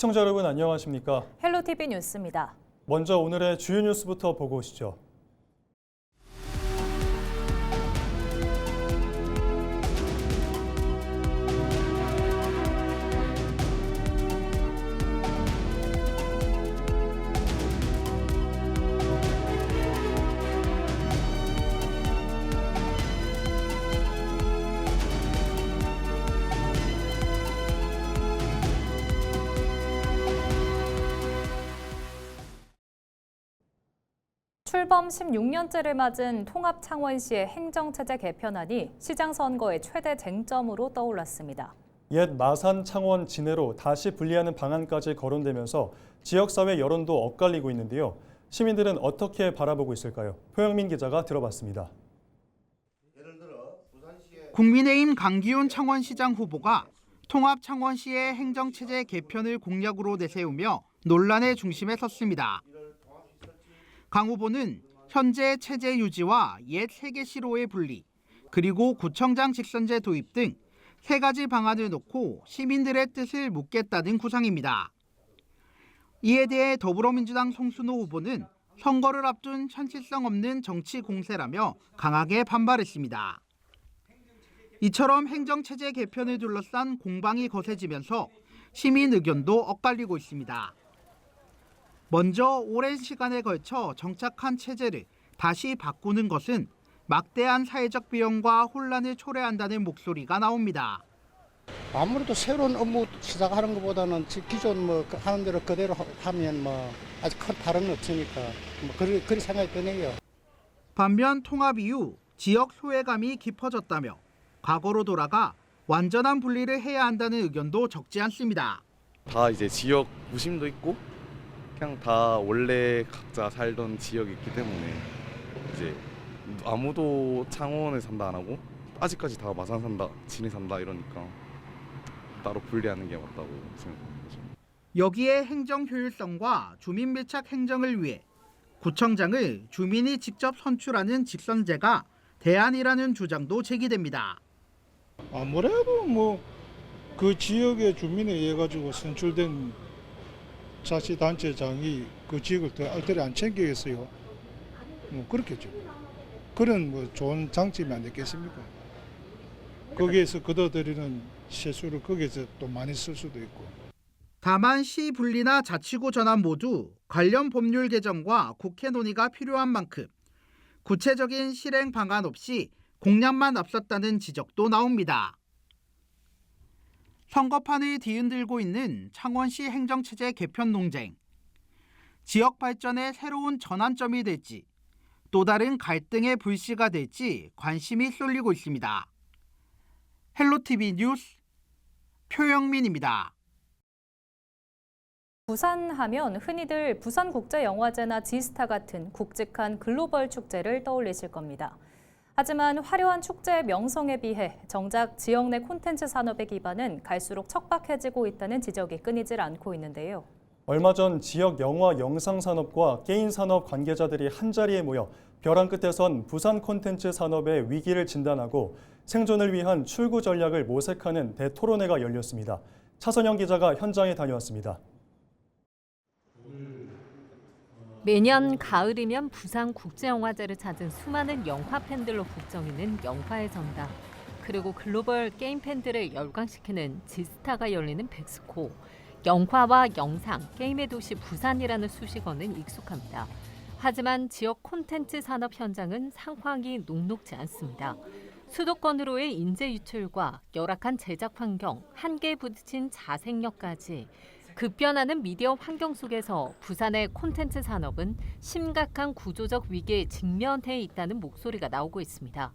시청자 여러분 안녕하십니까? 헬로티비 뉴스입니다. 먼저 오늘의 주요 뉴스부터 보고 오시죠. 출범 16년째를 맞은 통합창원시의 행정체제 개편안이 시장 선거의 최대 쟁점으로 떠올랐습니다. 옛 마산 창원 진해로 다시 분리하는 방안까지 거론되면서 지역사회 여론도 엇갈리고 있는데요. 시민들은 어떻게 바라보고 있을까요? 표영민 기자가 들어봤습니다. 국민의힘 강기훈 창원시장 후보가 통합 창원시의 행정체제 개편을 공약으로 내세우며 논란의 중심에 섰습니다. 강 후보는 현재 체제 유지와 옛 3개시로의 분리, 그리고 구청장 직선제 도입 등 3가지 방안을 놓고 시민들의 뜻을 묻겠다는 구상입니다. 이에 대해 더불어민주당 송순호 후보는 선거를 앞둔 현실성 없는 정치 공세라며 강하게 반발했습니다. 이처럼 행정체제 개편을 둘러싼 공방이 거세지면서 시민 의견도 엇갈리고 있습니다. 먼저 오랜 시간에 걸쳐 정착한 체제를 다시 바꾸는 것은 막대한 사회적 비용과 혼란을 초래한다는 목소리가 나옵니다. 아무래도 새로운 업무 시작하는 것보다는 기존 하는 대로 그대로 하면 아직 큰 다름은 없으니까 그런 생각이 드네요. 반면 통합 이후 지역 소외감이 깊어졌다며 과거로 돌아가 완전한 분리를 해야 한다는 의견도 적지 않습니다. 다 이제 지역 무심도 있고 그냥 다 원래 각자 살던 지역이 있기 때문에 이제 아무도 창원에 산다 안 하고 아직까지 다 마산 산다, 진해 산다 이러니까 따로 분리하는 게 맞다고 생각합니다. 여기에 행정 효율성과 주민 밀착 행정을 위해 구청장을 주민이 직접 선출하는 직선제가 대안이라는 주장도 제기됩니다. 아무래도 그 지역의 주민에 의해 가지고 선출된 자치단체장이 그 지역을 더 얼떨에 안 챙기겠어요. 그렇겠죠. 그런 좋은 장점이 안 됐겠습니까? 거기에서 걷어들이는 세수를 거기에서 또 많이 쓸 수도 있고. 다만 시 분리나 자치구 전환 모두 관련 법률 개정과 국회 논의가 필요한 만큼 구체적인 실행 방안 없이 공약만 앞섰다는 지적도 나옵니다. 선거판을 뒤흔들고 있는 창원시 행정체제 개편 논쟁. 지역 발전의 새로운 전환점이 될지 또 다른 갈등의 불씨가 될지 관심이 쏠리고 있습니다. 헬로티비 뉴스 표영민입니다. 부산 하면 흔히들 부산국제영화제나 지스타 같은 굵직한 글로벌 축제를 떠올리실 겁니다. 하지만 화려한 축제의 명성에 비해 정작 지역 내 콘텐츠 산업의 기반은 갈수록 척박해지고 있다는 지적이 끊이질 않고 있는데요. 얼마 전 지역 영화 영상 산업과 게임 산업 관계자들이 한자리에 모여 벼랑 끝에선 부산 콘텐츠 산업의 위기를 진단하고 생존을 위한 출구 전략을 모색하는 대토론회가 열렸습니다. 차선영 기자가 현장에 다녀왔습니다. 매년 가을이면 부산국제영화제를 찾은 수많은 영화 팬들로 북적이는 영화의 전당. 그리고 글로벌 게임 팬들을 열광시키는 지스타가 열리는 백스코. 영화와 영상, 게임의 도시 부산이라는 수식어는 익숙합니다. 하지만 지역 콘텐츠 산업 현장은 상황이 녹록지 않습니다. 수도권으로의 인재 유출과 열악한 제작 환경, 한계에 부딪힌 자생력까지 급변하는 미디어 환경 속에서 부산의 콘텐츠 산업은 심각한 구조적 위기에 직면해 있다는 목소리가 나오고 있습니다.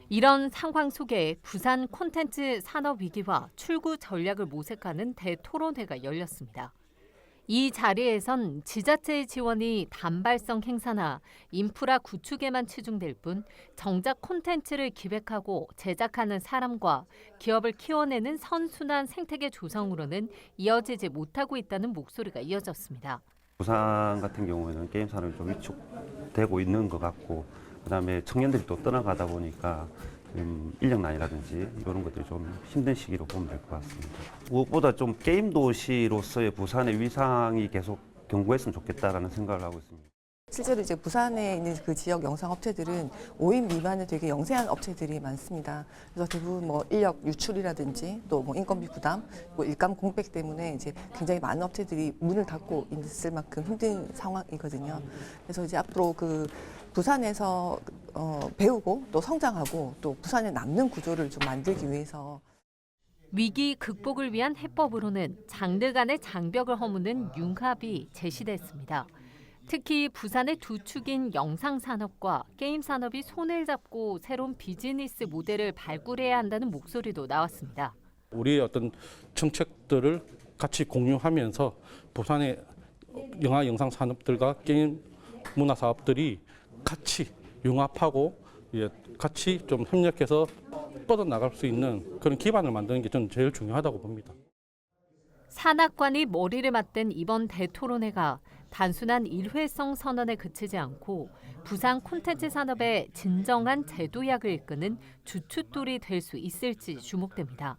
이런 상황 속에 부산 콘텐츠 산업 위기와 출구 전략을 모색하는 대토론회가 열렸습니다. 이 자리에선 지자체의 지원이 단발성 행사나 인프라 구축에만 치중될 뿐 정작 콘텐츠를 기획하고 제작하는 사람과 기업을 키워내는 선순환 생태계 조성으로는 이어지지 못하고 있다는 목소리가 이어졌습니다. 부산 같은 경우에는 게임 산업이 좀 위축되고 있는 것 같고 그다음에 청년들이 또 떠나가다 보니까 인력난이라든지 이런 것들이 좀 힘든 시기로 보면 될 것 같습니다. 무엇보다 좀 게임 도시로서의 부산의 위상이 계속 견고했으면 좋겠다라는 생각을 하고 있습니다. 실제로 이제 부산에 있는 그 지역 영상 업체들은 5인 미만의 되게 영세한 업체들이 많습니다. 그래서 대부분 뭐 인력 유출이라든지 또 뭐 인건비 부담, 뭐 일감 공백 때문에 이제 굉장히 많은 업체들이 문을 닫고 있을 만큼 힘든 상황이거든요. 그래서 이제 앞으로 그 부산에서 배우고 또 성장하고 또 부산에 남는 구조를 좀 만들기 위해서 위기 극복을 위한 해법으로는 장르 간의 장벽을 허무는 융합이 제시됐습니다. 특히 부산의 두 축인 영상산업과 게임산업이 손을 잡고 새로운 비즈니스 모델을 발굴해야 한다는 목소리도 나왔습니다. 우리의 어떤 정책들을 같이 공유하면서 부산의 영화 영상 산업들과 게임 문화 사업들이 같이 융합하고 같이 좀 협력해서 뻗어나갈 수 있는 그런 기반을 만드는 게 저는 제일 중요하다고 봅니다. 산악관이 머리를 맞댄 이번 대토론회가 단순한 일회성 선언에 그치지 않고 부산 콘텐츠 산업의 진정한 제도약을 이끄는 주춧돌이 될 수 있을지 주목됩니다.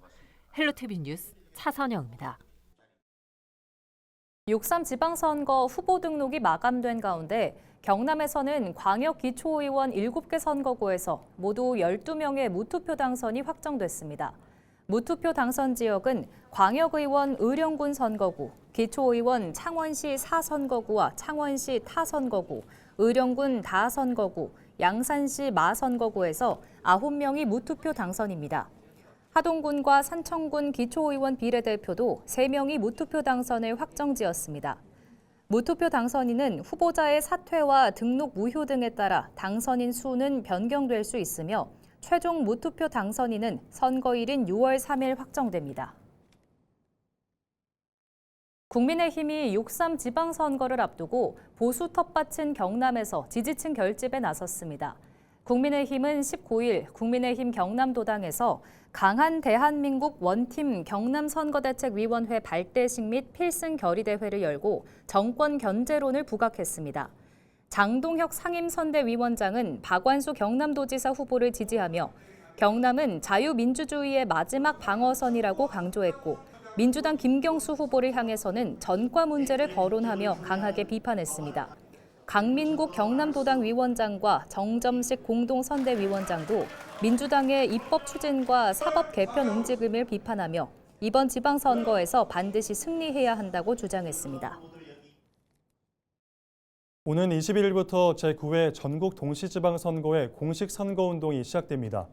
헬로티비 뉴스 차선영입니다. 6.3 지방선거 후보 등록이 마감된 가운데 경남에서는 광역기초의원 7개 선거구에서 모두 12명의 무투표 당선이 확정됐습니다. 무투표 당선 지역은 광역의원 의령군 선거구, 기초의원 창원시 4선거구와 창원시 타선거구, 의령군 다선거구, 양산시 마선거구에서 9명이 무투표 당선입니다. 하동군과 산청군 기초의원 비례대표도 3명이 무투표 당선을 확정지었습니다. 무투표 당선인은 후보자의 사퇴와 등록 무효 등에 따라 당선인 수는 변경될 수 있으며 최종 무투표 당선인은 선거일인 6월 3일 확정됩니다. 국민의힘이 6.3 지방선거를 앞두고 보수 텃밭인 경남에서 지지층 결집에 나섰습니다. 국민의힘은 19일 국민의힘 경남도당에서 강한 대한민국 원팀 경남선거대책위원회 발대식 및 필승 결의대회를 열고 정권 견제론을 부각했습니다. 장동혁 상임선대위원장은 박완수 경남도지사 후보를 지지하며 경남은 자유민주주의의 마지막 방어선이라고 강조했고 민주당 김경수 후보를 향해서는 전과 문제를 거론하며 강하게 비판했습니다. 강민국 경남도당 위원장과 정점식 공동선대위원장도 민주당의 입법 추진과 사법 개편 움직임을 비판하며 이번 지방선거에서 반드시 승리해야 한다고 주장했습니다. 오는 21일부터 제9회 전국 동시지방선거의 공식 선거운동이 시작됩니다.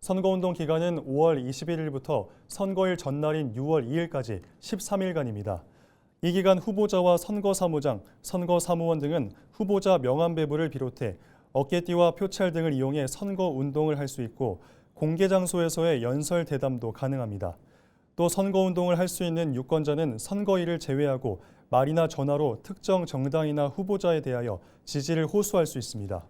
선거운동 기간은 5월 21일부터 선거일 전날인 6월 2일까지 13일간입니다. 이 기간 후보자와 선거사무장, 선거사무원 등은 후보자 명함 배부를 비롯해 어깨띠와 표찰 등을 이용해 선거운동을 할 수 있고 공개 장소에서의 연설 대담도 가능합니다. 또 선거운동을 할 수 있는 유권자는 선거일을 제외하고 말이나 전화로 특정 정당이나 후보자에 대하여 지지를 호소할 수 있습니다.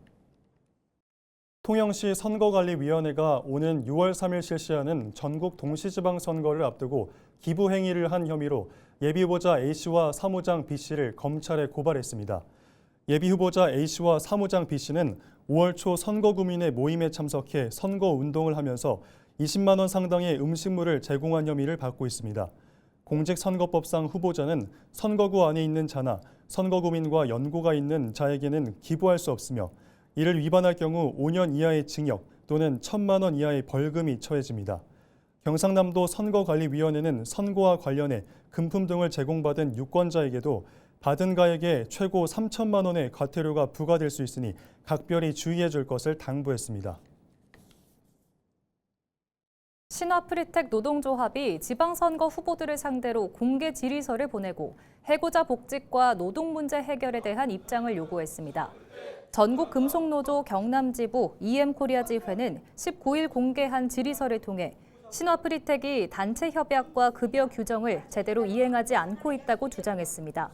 통영시 선거관리위원회가 오는 6월 3일 실시하는 전국 동시지방선거를 앞두고 기부행위를 한 혐의로 예비후보자 A씨와 사무장 B씨를 검찰에 고발했습니다. 예비후보자 A씨와 사무장 B씨는 5월 초 선거구민의 모임에 참석해 선거운동을 하면서 20만 원 상당의 음식물을 제공한 혐의를 받고 있습니다. 공직선거법상 후보자는 선거구 안에 있는 자나 선거구민과 연고가 있는 자에게는 기부할 수 없으며 이를 위반할 경우 5년 이하의 징역 또는 1,000만 원 이하의 벌금이 처해집니다. 경상남도 선거관리위원회는 선거와 관련해 금품 등을 제공받은 유권자에게도 받은 가액에 최고 3,000만 원의 과태료가 부과될 수 있으니 각별히 주의해 줄 것을 당부했습니다. 신화프리텍 노동조합이 지방선거 후보들을 상대로 공개 질의서를 보내고 해고자 복직과 노동 문제 해결에 대한 입장을 요구했습니다. 전국금속노조 경남지부 EM코리아 지회는 19일 공개한 질의서를 통해 신화프리텍이 단체 협약과 급여 규정을 제대로 이행하지 않고 있다고 주장했습니다.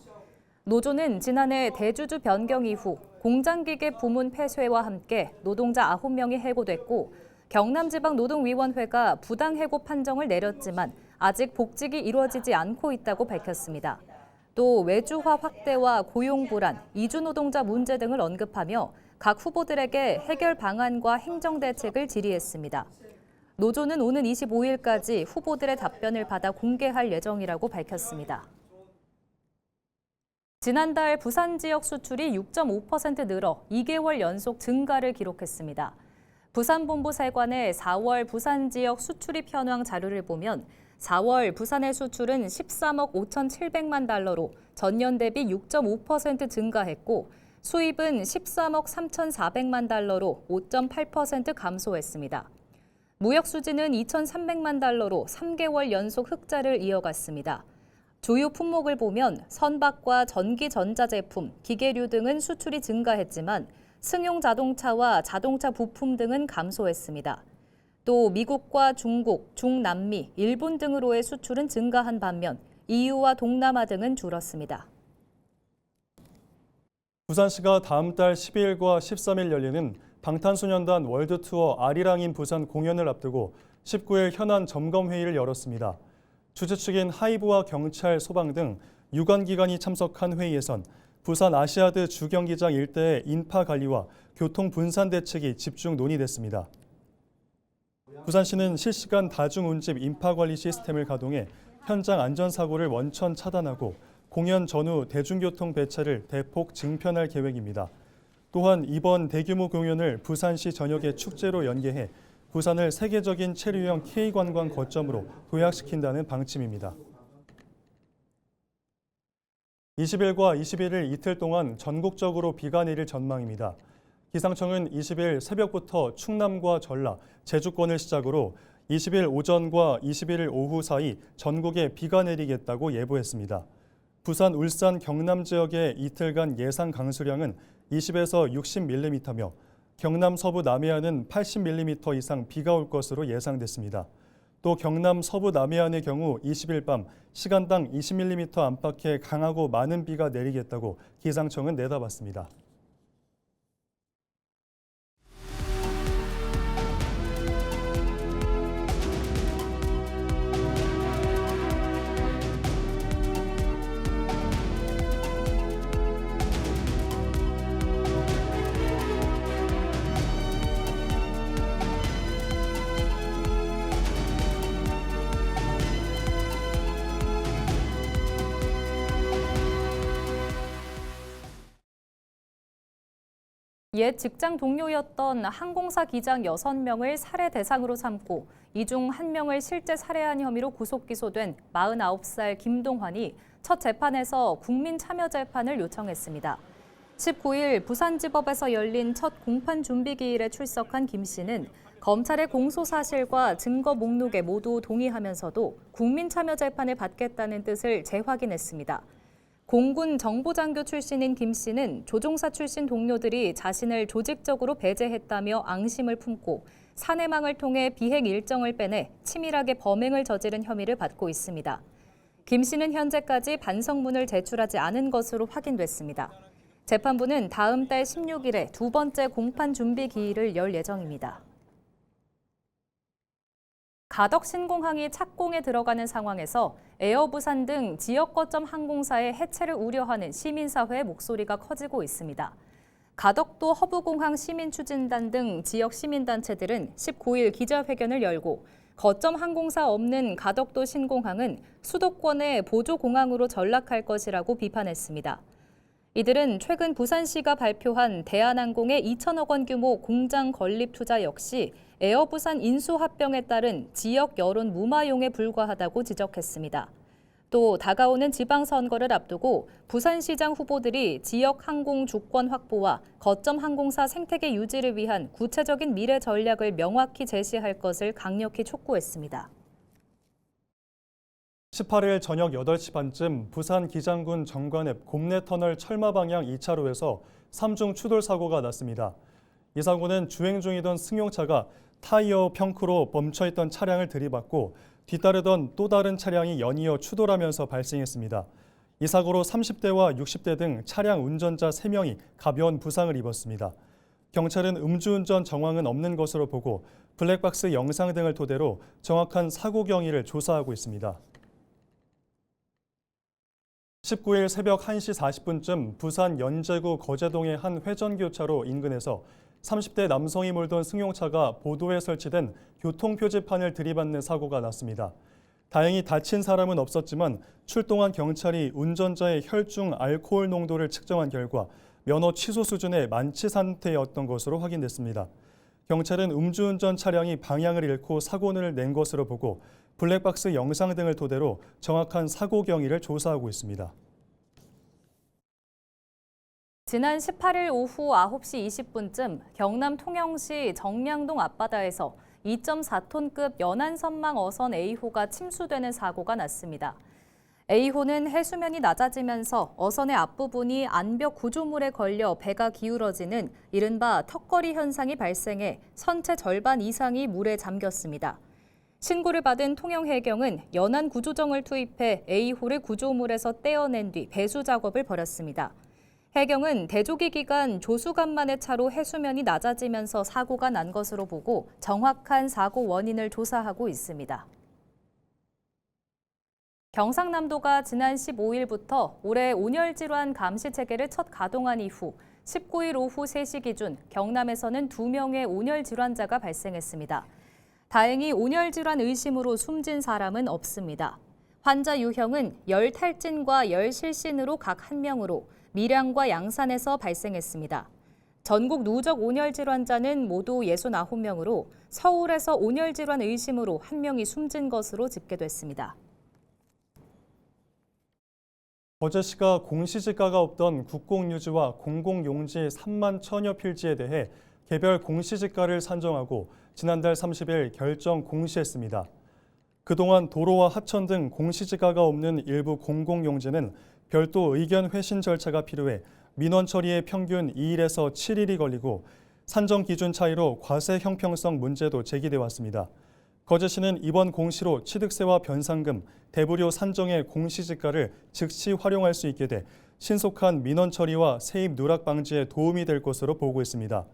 노조는 지난해 대주주 변경 이후 공장기계 부문 폐쇄와 함께 노동자 9명이 해고됐고 경남지방노동위원회가 부당해고 판정을 내렸지만 아직 복직이 이루어지지 않고 있다고 밝혔습니다. 또 외주화 확대와 고용 불안, 이주 노동자 문제 등을 언급하며 각 후보들에게 해결 방안과 행정 대책을 질의했습니다. 노조는 오는 25일까지 후보들의 답변을 받아 공개할 예정이라고 밝혔습니다. 지난달 부산 지역 수출이 6.5% 늘어 2개월 연속 증가를 기록했습니다. 부산본부 세관의 4월 부산 지역 수출입 현황 자료를 보면 4월 부산의 수출은 13억 5,700만 달러로 전년 대비 6.5% 증가했고 수입은 13억 3,400만 달러로 5.8% 감소했습니다. 무역 수지는 2,300만 달러로 3개월 연속 흑자를 이어갔습니다. 주요 품목을 보면 선박과 전기 전자제품, 기계류 등은 수출이 증가했지만 승용 자동차와 자동차 부품 등은 감소했습니다. 또 미국과 중국, 중남미, 일본 등으로의 수출은 증가한 반면 EU와 동남아 등은 줄었습니다. 부산시가 다음 달 12일과 13일 열리는 방탄소년단 월드투어 아리랑인 부산 공연을 앞두고 19일 현안 점검회의를 열었습니다. 주최 측인 하이브와 경찰, 소방 등 유관기관이 참석한 회의에선 부산 아시아드 주경기장 일대의 인파 관리와 교통 분산 대책이 집중 논의됐습니다. 부산시는 실시간 다중운집 인파 관리 시스템을 가동해 현장 안전사고를 원천 차단하고 공연 전후 대중교통 배차를 대폭 증편할 계획입니다. 또한 이번 대규모 공연을 부산시 전역의 축제로 연계해 부산을 세계적인 체류형 K관광 거점으로 도약시킨다는 방침입니다. 20일과 21일 이틀 동안 전국적으로 비가 내릴 전망입니다. 기상청은 20일 새벽부터 충남과 전라, 제주권을 시작으로 20일 오전과 21일 오후 사이 전국에 비가 내리겠다고 예보했습니다. 부산, 울산, 경남 지역의 이틀간 예상 강수량은 20에서 60mm며 경남 서부 남해안은 80mm 이상 비가 올 것으로 예상됐습니다. 또 경남 서부 남해안의 경우 20일 밤 시간당 20mm 안팎의 강하고 많은 비가 내리겠다고 기상청은 내다봤습니다. 옛 직장 동료였던 항공사 기장 6명을 살해 대상으로 삼고 이 중 1명을 실제 살해한 혐의로 구속 기소된 49살 김동환이 첫 재판에서 국민참여재판을 요청했습니다. 19일 부산지법에서 열린 첫 공판 준비기일에 출석한 김 씨는 검찰의 공소 사실과 증거 목록에 모두 동의하면서도 국민참여재판을 받겠다는 뜻을 재확인했습니다. 공군 정보장교 출신인 김 씨는 조종사 출신 동료들이 자신을 조직적으로 배제했다며 앙심을 품고 사내망을 통해 비행 일정을 빼내 치밀하게 범행을 저지른 혐의를 받고 있습니다. 김 씨는 현재까지 반성문을 제출하지 않은 것으로 확인됐습니다. 재판부는 다음 달 16일에 두 번째 공판 준비 기일을 열 예정입니다. 가덕 신공항이 착공에 들어가는 상황에서 에어부산 등 지역 거점 항공사의 해체를 우려하는 시민사회의 목소리가 커지고 있습니다. 가덕도 허브공항 시민추진단 등 지역 시민단체들은 19일 기자회견을 열고 거점 항공사 없는 가덕도 신공항은 수도권의 보조공항으로 전락할 것이라고 비판했습니다. 이들은 최근 부산시가 발표한 대한항공의 2천억 원 규모 공장 건립 투자 역시 에어부산 인수합병에 따른 지역 여론 무마용에 불과하다고 지적했습니다. 또 다가오는 지방선거를 앞두고 부산시장 후보들이 지역 항공 주권 확보와 거점 항공사 생태계 유지를 위한 구체적인 미래 전략을 명확히 제시할 것을 강력히 촉구했습니다. 18일 저녁 8시 반쯤 부산 기장군 정관읍 곰내터널 철마 방향 2차로에서 3중 추돌 사고가 났습니다. 이 사고는 주행 중이던 승용차가 타이어 펑크로 멈춰있던 차량을 들이받고 뒤따르던 또 다른 차량이 연이어 추돌하면서 발생했습니다. 이 사고로 30대와 60대 등 차량 운전자 3명이 가벼운 부상을 입었습니다. 경찰은 음주운전 정황은 없는 것으로 보고 블랙박스 영상 등을 토대로 정확한 사고 경위를 조사하고 있습니다. 19일 새벽 1시 40분쯤 부산 연제구 거제동의 한 회전교차로 인근에서 30대 남성이 몰던 승용차가 보도에 설치된 교통표지판을 들이받는 사고가 났습니다. 다행히 다친 사람은 없었지만 출동한 경찰이 운전자의 혈중 알코올 농도를 측정한 결과 면허 취소 수준의 만취 상태였던 것으로 확인됐습니다. 경찰은 음주운전 차량이 방향을 잃고 사고를 낸 것으로 보고 블랙박스 영상 등을 토대로 정확한 사고 경위를 조사하고 있습니다. 지난 18일 오후 9시 20분쯤 경남 통영시 정량동 앞바다에서 2.4톤급 연안선망 어선 A호가 침수되는 사고가 났습니다. A호는 해수면이 낮아지면서 어선의 앞부분이 안벽 구조물에 걸려 배가 기울어지는 이른바 턱걸이 현상이 발생해 선체 절반 이상이 물에 잠겼습니다. 신고를 받은 통영해경은 연안 구조정을 투입해 A호를 구조물에서 떼어낸 뒤 배수 작업을 벌였습니다. 해경은 대조기 기간 조수간만의 차로 해수면이 낮아지면서 사고가 난 것으로 보고 정확한 사고 원인을 조사하고 있습니다. 경상남도가 지난 15일부터 올해 온열 질환 감시 체계를 첫 가동한 이후 19일 오후 3시 기준 경남에서는 2명의 온열 질환자가 발생했습니다. 다행히 온열 질환 의심으로 숨진 사람은 없습니다. 환자 유형은 열 탈진과 열 실신으로 각 1명으로 밀양과 양산에서 발생했습니다. 전국 누적 온열 질환자는 모두 69명으로 서울에서 온열 질환 의심으로 1명이 숨진 것으로 집계됐습니다. 거제시가 공시지가가 없던 국공유지와 공공용지 3만 천여 필지에 대해 개별 공시지가를 산정하고 지난달 30일 결정 공시했습니다. 그동안 도로와 하천 등 공시지가가 없는 일부 공공용지는 별도 의견 회신 절차가 필요해 민원 처리에 평균 2일에서 7일이 걸리고 산정 기준 차이로 과세 형평성 문제도 제기돼 왔습니다. 거제시는 이번 공시로 취득세와 변상금, 대부료 산정의 공시지가를 즉시 활용할 수 있게 돼 신속한 민원 처리와 세입 누락 방지에 도움이 될 것으로 보고 있습니다.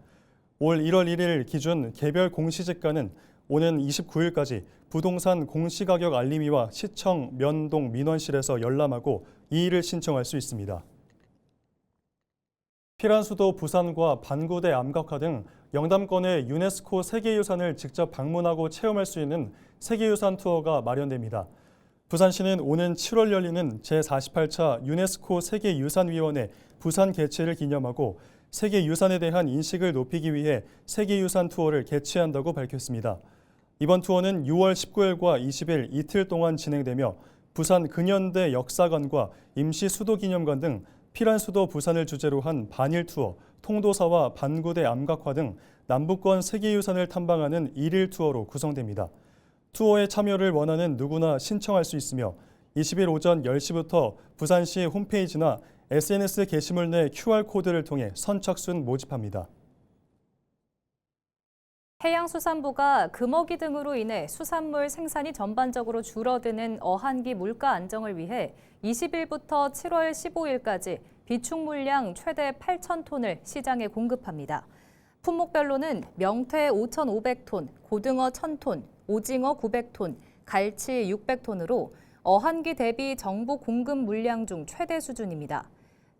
올 1월 1일 기준 개별 공시지가는 오는 29일까지 부동산 공시가격 알림이와 시청, 면동, 민원실에서 열람하고 이의를 신청할 수 있습니다. 피란 수도 부산과 반구대 암각화 등 영담권의 유네스코 세계유산을 직접 방문하고 체험할 수 있는 세계유산 투어가 마련됩니다. 부산시는 오는 7월 열리는 제48차 유네스코 세계유산위원회 부산 개최를 기념하고 세계유산에 대한 인식을 높이기 위해 세계유산 투어를 개최한다고 밝혔습니다. 이번 투어는 6월 19일과 20일 이틀 동안 진행되며 부산 근현대 역사관과 임시 수도기념관 등 피란 수도 부산을 주제로 한 반일 투어, 통도사와 반구대 암각화 등 남부권 세계유산을 탐방하는 1일 투어로 구성됩니다. 투어에 참여를 원하는 누구나 신청할 수 있으며 20일 오전 10시부터 부산시 홈페이지나 SNS 게시물 내 QR코드를 통해 선착순 모집합니다. 해양수산부가 금어기 등으로 인해 수산물 생산이 전반적으로 줄어드는 어한기 물가 안정을 위해 20일부터 7월 15일까지 비축 물량 최대 8,000톤을 시장에 공급합니다. 품목별로는 명태 5,500톤, 고등어 1,000톤, 오징어 900톤, 갈치 600톤으로 어한기 대비 정부 공급 물량 중 최대 수준입니다.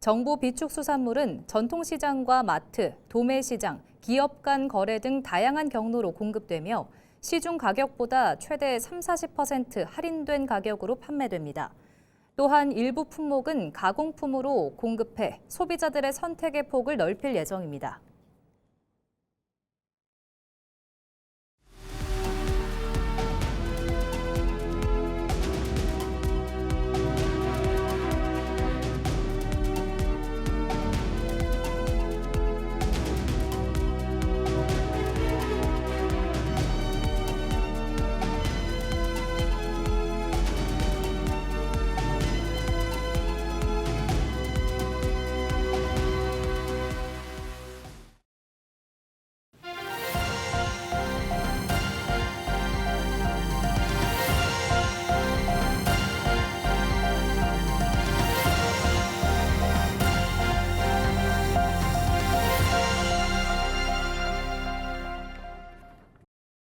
정부 비축 수산물은 전통시장과 마트, 도매시장, 기업 간 거래 등 다양한 경로로 공급되며 시중 가격보다 최대 30-40% 할인된 가격으로 판매됩니다. 또한 일부 품목은 가공품으로 공급해 소비자들의 선택의 폭을 넓힐 예정입니다.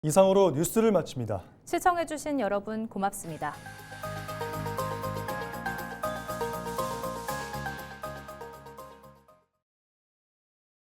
이상으로 뉴스를 마칩니다. 시청해주신 여러분 고맙습니다.